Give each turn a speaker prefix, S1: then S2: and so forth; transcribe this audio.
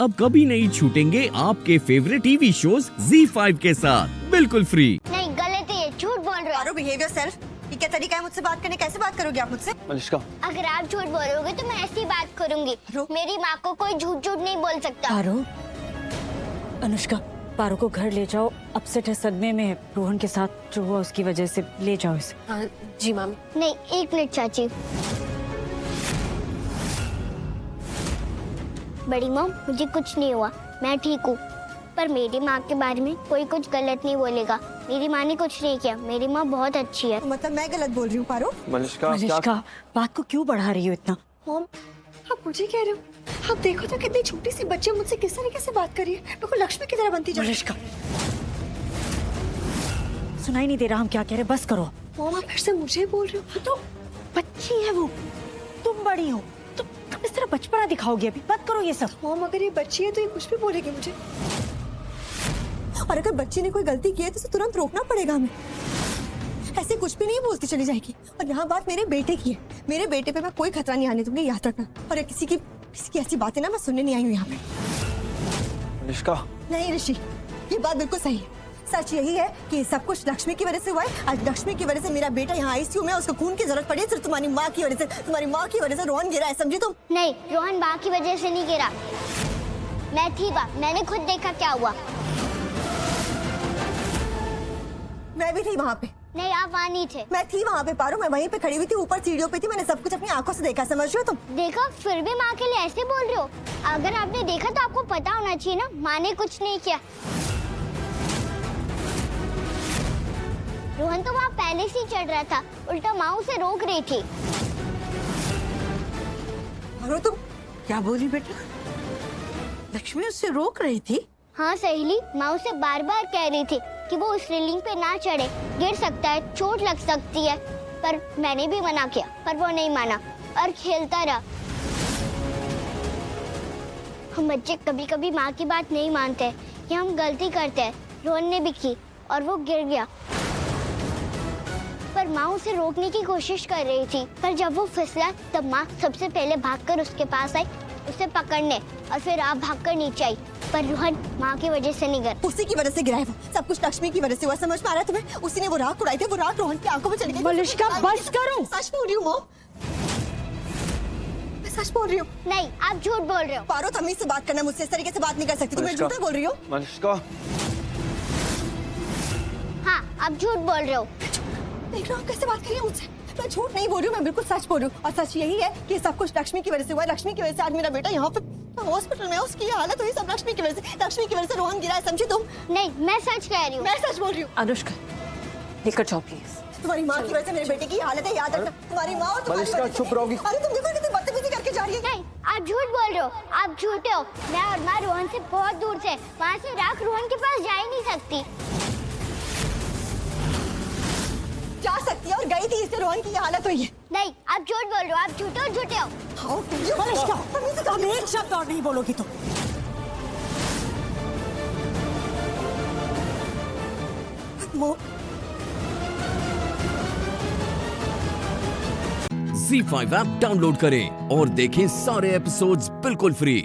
S1: अब कभी नहीं छूटेंगे आपके फेवरेट टीवी शोज ZEE5 के साथ बिल्कुल फ्री।
S2: नहीं, गलत है, झूठ बोल रहे हो।
S3: पारो, बिहेव योरसेल्फ। ये क्या तरीका है मुझसे बात करने? कैसे बात करोगे आप मुझसे?
S4: मलिष्का,
S2: अगर आप झूठ बोलोगे तो मैं ऐसी बात करूंगी। मेरी माँ को कोई झूठ झूठ नहीं बोल सकता।
S5: पारो, अनुष्का, पारो को घर ले जाओ। अपसेट है, सदमे में है रोहन के साथ जो हुआ उसकी वजह से। ले जाओ इसे।
S6: जी मामी।
S2: नहीं, एक मिनट चाची। बड़ी माँ, मुझे कुछ नहीं हुआ, मैं ठीक हूँ। पर मेरी माँ के बारे में कोई कुछ गलत नहीं बोलेगा। मेरी माँ ने कुछ नहीं किया, मेरी माँ बहुत अच्छी है।
S3: मतलब मैं गलत बोल रही हूँ पारो?
S4: मलिष्का,
S5: अनुष्का, बात को क्यों बढ़ा रही हो इतना?
S3: मॉम, आप मुझे कह रहे हो? आप देखो तो कितनी छोटी सी बच्ची मुझसे किस तरीके से बात कर रही है। बिल्कुल लक्ष्मी की तरह बनती जा रही है।
S5: अनुष्का, सुनाई नहीं दे रहा हम क्या कह रहे? बस करो।
S3: मॉम, आप फिर से मुझे बोल रहे हो?
S5: तो बच्ची है वो, तुम बड़ी हो, तुम इस तरह बचपना दिखाओगे अभी। मत करो ये सब।
S3: मॉम, अगर ये बच्ची है तो ये कुछ भी बोलेगी मुझे। और अगर बच्ची ने कोई गलती की है तो उसे तुरंत रोकना पड़ेगा हमें। ऐसे कुछ भी नहीं बोलती चली जाएगी। और यहाँ बात मेरे बेटे की है। मेरे बेटे पे मैं कोई खतरा नहीं आने दूंगी, याद रखना। और किसी की ऐसी बातें ना मैं सुनने नहीं आई हूँ यहाँ पे।
S4: मलिष्का,
S3: नहीं ऋषि, ये बात बिल्कुल सही है। सच यही है कि सब कुछ लक्ष्मी की वजह से हुआ है। आज लक्ष्मी की वजह से मेरा बेटा यहाँ ICU में, उसको खून की जरूरत पड़ी है। सिर्फ तुम्हारी माँ की वजह से, तुम्हारी माँ की वजह से रोहन गिरा है, समझी तुम?
S2: नहीं, रोहन माँ की वजह से नहीं गिरा। मैं थी वहाँ, मैंने खुद देखा क्या हुआ।
S3: मैं भी थी वहाँ पे।
S2: नहीं, आप वहाँ नहीं थे।
S3: मैं थी वहाँ पे पारो, मैं वहीं पे खड़ी हुई थी, ऊपर सीढ़ियों पे थी। मैंने सब कुछ अपनी आंखों से देखा, समझ रहे हो तुम?
S2: देखा, फिर भी माँ के लिए ऐसे बोल रहे हो। अगर आपने देखा तो आपको पता होना चाहिए ना, माँ ने कुछ नहीं किया। रोहन तो वहाँ पहले से ही चढ़ रहा था, उल्टा माँ उसे रोक रही थी।
S3: पारो, तुम
S6: क्या बोली बेटा? लक्ष्मी उससे रोक रही थी?
S2: हाँ सहेली, माँ उसे बार बार कह रही थी कि वो उस रेलिंग पे ना चढ़े, गिर सकता है, चोट लग सकती है। पर मैंने भी मना किया, पर वो नहीं माना और खेलता रहा। हम बच्चे कभी कभी माँ की बात नहीं मानते, ये हम गलती करते हैं। रोहन ने भी की और वो गिर गया, पर माँ उसे रोकने की कोशिश कर रही थी। पर जब वो फिसला तब माँ सबसे पहले भागकर उसके पास आई, उसे पकड़ने, और फिर आप भागकर नीचे आई। पर रोहन माँ की वजह से नहीं गिरा।
S3: उसी की वजह से गिरा है वो। सब कुछ लक्ष्मी की वजह से हुआ, समझ में आ रहा है तुम्हें? उसी ने वो राख उड़ाई थी, वो राख रोहन की आंखों में चली गई।
S5: मलिष्का, बस करो।
S3: सच बोल रही हूँ मॉम, मैं सच बोल रही हूँ।
S2: नहीं, आप झूठ बोल रहे हो।
S3: पारो, तमीज से बात करना, मुझसे इस तरीके से बात नहीं कर सकती। तुम्हें
S4: मलिष्का।
S3: झूठा बोल रही हो?
S4: मलिष्का,
S2: हाँ, आप झूठ बोल रहे हो।
S3: देख रहे हो कैसे बात कर रही है मुझसे? मैं झूठ नहीं बोल रही हूँ, मैं बिल्कुल सच बोल रही हूँ। और सच यही है कि सब कुछ लक्ष्मी की वजह से हुआ है। लक्ष्मी की वजह से आज मेरा बेटा यहाँ पे हॉस्पिटल में है। उसकी हालत हुई सब लक्ष्मी की वजह से। लक्ष्मी की वजह से रोहन गिरा है, समझी तुम?
S2: नहीं, मैं सच कह रही हूँ।
S3: मैं सच बोल रही हूँ।
S5: अनुष्का, लेकर जाओ प्लीज।
S3: तुम्हारी माँ की वजह से मेरे बेटे की हालत है, याद रखना। तुम्हारी माँ और तुम्हारी
S4: मलिष्का,
S3: वजह से।
S4: चुप रहोगी?
S3: अरे तुम देखो कितनी बदतमीजी करके जा रही है।
S2: नहीं, आप झूठ बोल रहे हो, आप झूठे हो। मैं और माँ रोहन से बहुत दूर थे, वहाँ से राख रोहन के पास जा ही नहीं सकती।
S3: जा सकती है और गई थी, इससे रोहन की ये हालत हुई है।
S2: नहीं, आप झूठ बोल रहे हो, आप झूठे और झूठे हो।
S3: हाँ, मलिष्का, तमीज से काम
S5: एक शब्द और नहीं बोलोगी तुम।
S3: मॉम,
S1: ZEE5 ऐप डाउनलोड करें और देखें सारे एपिसोड्स बिल्कुल फ्री।